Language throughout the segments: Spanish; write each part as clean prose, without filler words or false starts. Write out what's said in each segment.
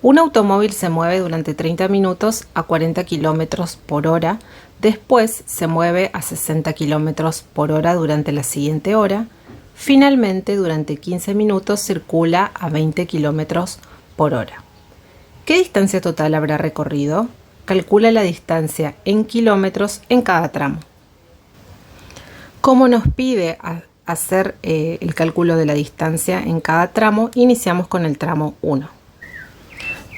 Un automóvil se mueve durante 30 minutos a 40 km por hora, después se mueve a 60 km por hora durante la siguiente hora, finalmente durante 15 minutos circula a 20 km por hora. ¿Qué distancia total habrá recorrido? Calcula la distancia en kilómetros en cada tramo. Como nos pide hacer el cálculo de la distancia en cada tramo, iniciamos con el tramo 1.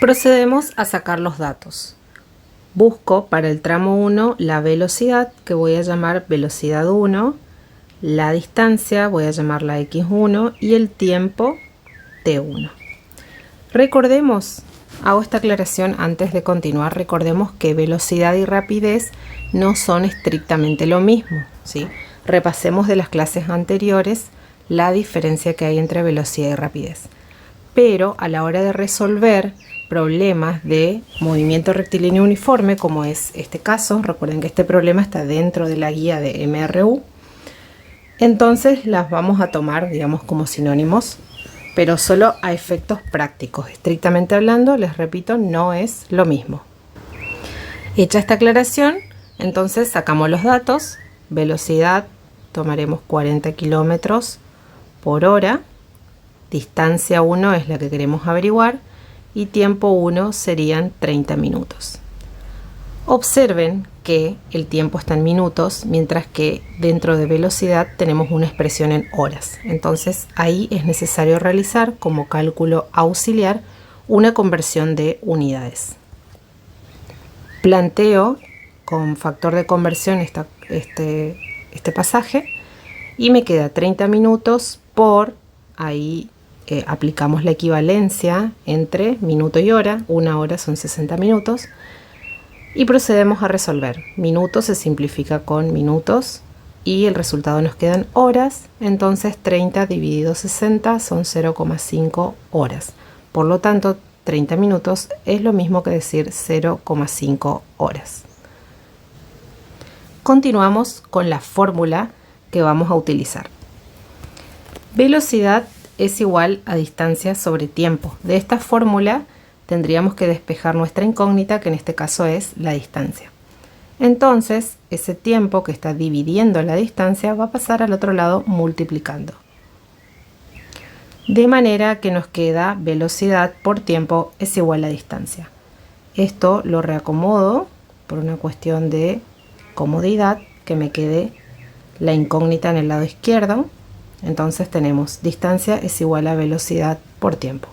Procedemos a sacar los datos. Busco para el tramo 1 la velocidad, que voy a llamar velocidad 1, la distancia, voy a llamarla x1, y el tiempo t1. Recordemos, hago esta aclaración antes de continuar, recordemos que velocidad y rapidez no son estrictamente lo mismo, ¿sí? Repasemos de las clases anteriores la diferencia que hay entre velocidad y rapidez. Pero a la hora de resolver problemas de movimiento rectilíneo uniforme, como es este caso, recuerden que este problema está dentro de la guía de MRU, entonces las vamos a tomar, digamos, como sinónimos, pero solo a efectos prácticos. Estrictamente hablando, les repito, no es lo mismo. Hecha esta aclaración, entonces sacamos los datos. Velocidad, tomaremos 40 km por hora. Distancia 1 es la que queremos averiguar y tiempo 1 serían 30 minutos. Observen que el tiempo está en minutos, mientras que dentro de velocidad tenemos una expresión en horas. Entonces ahí es necesario realizar como cálculo auxiliar una conversión de unidades. Planteo con factor de conversión este pasaje y me queda 30 minutos por ahí. Aplicamos la equivalencia entre minuto y hora. Una hora son 60 minutos. Y procedemos a resolver. Minutos se simplifica con minutos y el resultado nos quedan horas. Entonces 30 dividido 60 son 0,5 horas. Por lo tanto, 30 minutos es lo mismo que decir 0,5 horas. Continuamos con la fórmula que vamos a utilizar. Velocidad es igual a distancia sobre tiempo. De esta fórmula tendríamos que despejar nuestra incógnita, que en este caso es la distancia. Entonces, ese tiempo que está dividiendo la distancia va a pasar al otro lado multiplicando. De manera que nos queda velocidad por tiempo es igual a distancia. Esto lo reacomodo por una cuestión de comodidad, que me quede la incógnita en el lado izquierdo. Entonces tenemos distancia es igual a velocidad por tiempo.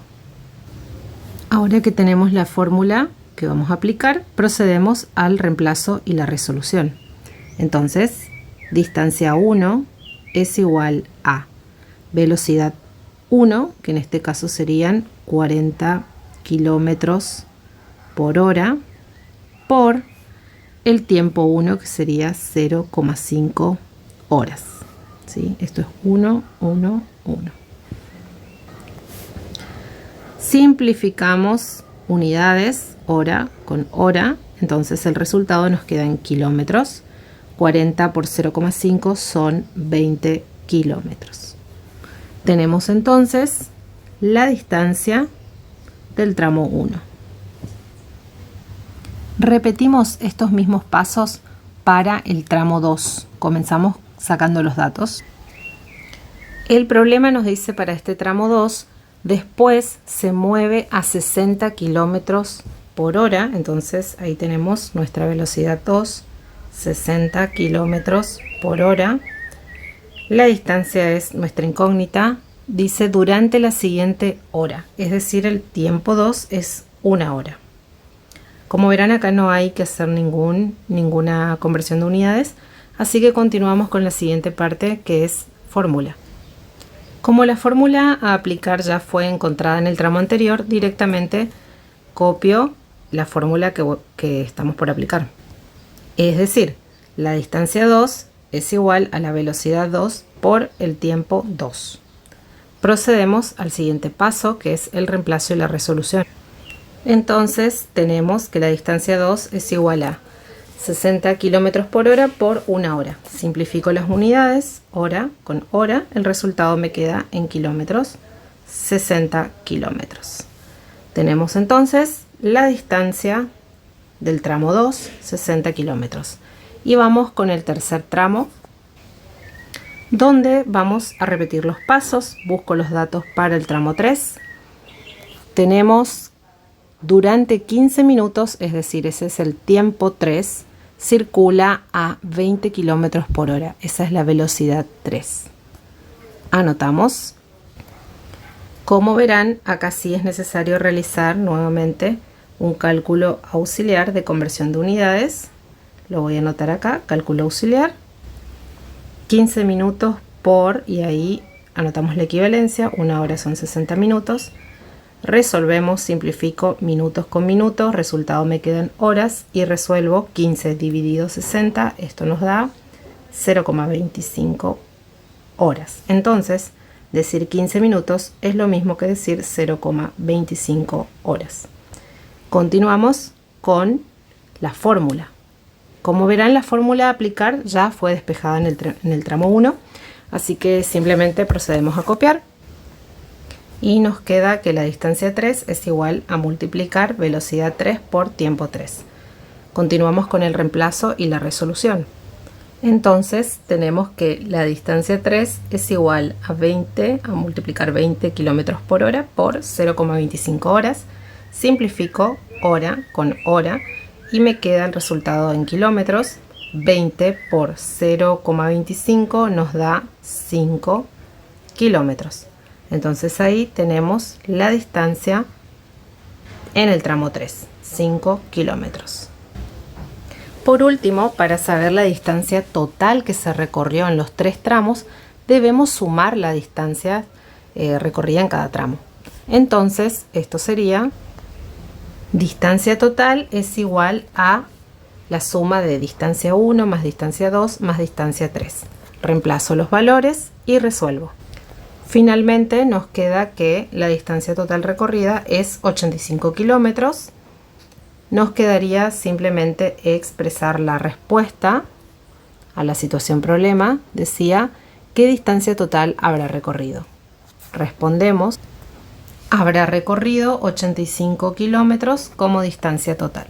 Ahora que tenemos la fórmula que vamos a aplicar, procedemos al reemplazo y la resolución. Entonces, distancia 1 es igual a velocidad 1, que en este caso serían 40 kilómetros por hora, por el tiempo 1, que sería 0,5 horas. ¿Sí? Esto es 1, 1, 1. Simplificamos unidades, hora con hora, entonces el resultado nos queda en kilómetros. 40 por 0,5 son 20 kilómetros. Tenemos entonces la distancia del tramo 1. Repetimos estos mismos pasos para el tramo 2. Comenzamos sacando los datos. El problema nos dice para este tramo 2, después se mueve a 60 kilómetros por hora, entonces ahí tenemos nuestra velocidad 2, 60 kilómetros por hora. La distancia es nuestra incógnita, dice durante la siguiente hora, es decir, el tiempo 2 es una hora. Como verán, acá no hay que hacer ninguna conversión de unidades, así que continuamos con la siguiente parte, que es fórmula. Como la fórmula a aplicar ya fue encontrada en el tramo anterior, directamente copio la fórmula que estamos por aplicar. Es decir, la distancia 2 es igual a la velocidad 2 por el tiempo 2. Procedemos al siguiente paso, que es el reemplazo y la resolución. Entonces tenemos que la distancia 2 es igual a 60 kilómetros por hora por una hora. Simplifico las unidades, hora con hora, el resultado me queda en kilómetros, 60 kilómetros. Tenemos entonces la distancia del tramo 2, 60 kilómetros. Y vamos con el tercer tramo, donde vamos a repetir los pasos. Busco los datos para el tramo 3. Tenemos durante 15 minutos, es decir, ese es el tiempo 3, circula a 20 kilómetros por hora. Esa es la velocidad 3. Anotamos. Como verán, acá sí es necesario realizar nuevamente un cálculo auxiliar de conversión de unidades. Lo voy a anotar acá, cálculo auxiliar. 15 minutos por, y ahí anotamos la equivalencia, 1 hora son 60 minutos. Resolvemos, simplifico minutos con minutos, resultado me quedan horas y resuelvo 15 dividido 60, esto nos da 0,25 horas. Entonces, decir 15 minutos es lo mismo que decir 0,25 horas. Continuamos con la fórmula. Como verán, la fórmula a aplicar ya fue despejada en el tramo 1, así que simplemente procedemos a copiar. Y nos queda que la distancia 3 es igual a multiplicar velocidad 3 por tiempo 3. Continuamos con el reemplazo y la resolución. Entonces tenemos que la distancia 3 es igual a multiplicar 20 kilómetros por hora por 0,25 horas. Simplifico hora con hora y me queda el resultado en kilómetros. 20 por 0,25 nos da 5 kilómetros. Entonces ahí tenemos la distancia en el tramo 3, 5 kilómetros. Por último, para saber la distancia total que se recorrió en los 3 tramos, debemos sumar la distancia recorrida en cada tramo. Entonces, esto sería distancia total es igual a la suma de distancia 1 más distancia 2 más distancia 3. Reemplazo los valores y resuelvo. Finalmente nos queda que la distancia total recorrida es 85 kilómetros. Nos quedaría simplemente expresar la respuesta a la situación problema. Decía, ¿qué distancia total habrá recorrido? Respondemos, habrá recorrido 85 kilómetros como distancia total.